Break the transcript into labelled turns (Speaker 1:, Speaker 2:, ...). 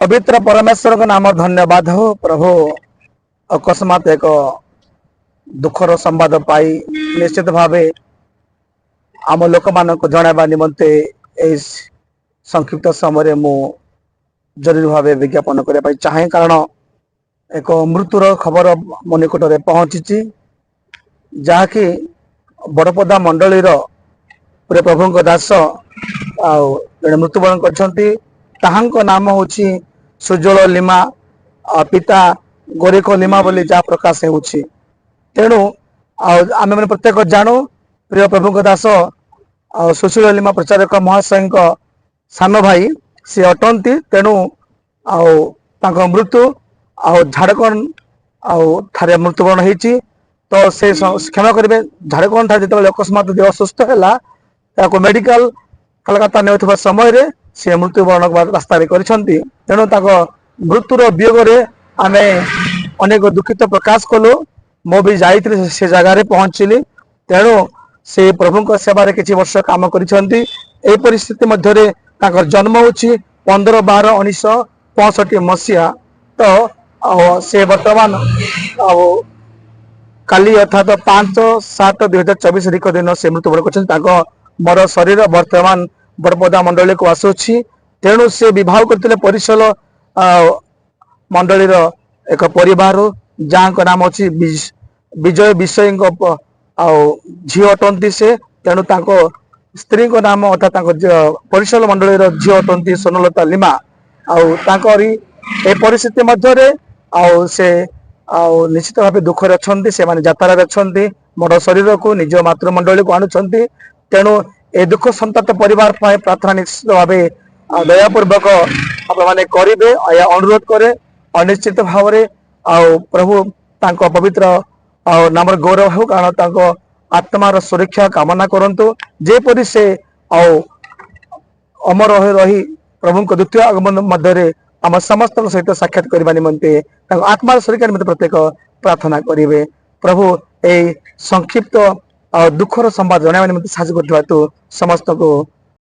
Speaker 1: पवित्र परमेश्वर का नाम धन्यवाद हो प्रभु। अकस्मात एक दुखर संवाद पाई निश्चित भाव आम लोक मान जनवा निमंते संक्षिप्त समय मु जरूरी भाव विज्ञापन करने चाहे कारण एक मृत्युर खबर मो निकट में पहुंची जहाँकि बड़पदा मंडली प्रिय प्रभु दास आने मृत्युवरण कर नाम हूँ सुजल लिमा पिता गोरेख लिमा बोली जहाँ प्रकाश होउछि। तेणु आम मैंने प्रत्येक जानू प्रिय प्रभु दास सुशील लिमा प्रचारक महाशय सान भाई सी अटंती। तेणु मृत्यु झाड़खंड ठारे मृत्युवरण होती तो से क्षमा करेंगे। झाड़खंड ठारे जो अकस्मात देह सुस्थ है मेडिकल कलकत्ता नहीं समय से मृत्युवरण रास्ता कर मृत्युर वियोग आम अनेक दुखित प्रकाश कलु। मो भी जाइए से जगार पहुँचली। तेणु से प्रभु सेवार किसी वर्ष काम कर परिस्थिति मध्य जन्म हो 15/12/1965 मसीहा। तो से बर्तमान काली अर्थात 5/7/2024 तारीख दिन से मृत्युवरण कर मोर शरीर बर्तमान बड़पदा मंडली को आसूची। तेणु से विवाह करते परिसल मंडलीर एक परिवार जहाँ का नाम अच्छी विजय विषय झी अटंती से। तेणु स्त्री को नाम अर्थात परिसल मंडलीर झी अटंती सोनलता लिमा आरी परिस्थिति मध्य से निश्चित भाव दुखरे अच्छा से यात्रार अच्छा मोर शरीर को निज मातृमंडली को आणुंट। तेणु ए दुख संतप्त परिवार प्रार्थना निश्चित भाव दयापूर्वक आपने करेंगे अनुरोध करे। अनिश्चित भाव प्रभु तांको पवित्र नाम गौरव हो कारण आत्मार सुरक्षा कामना करंतु जेपरी से अमर रही प्रभु द्वितीय आगमन मध्य आम समस्त सहित साक्षात करने निमंते आत्मार सुरक्षा निमंते प्रत्येक प्रार्थना करेंगे। प्रभु ए संक्षिप्त दुखर संवाद जनावा निमंते साहाय्य करथिबातु समस्त को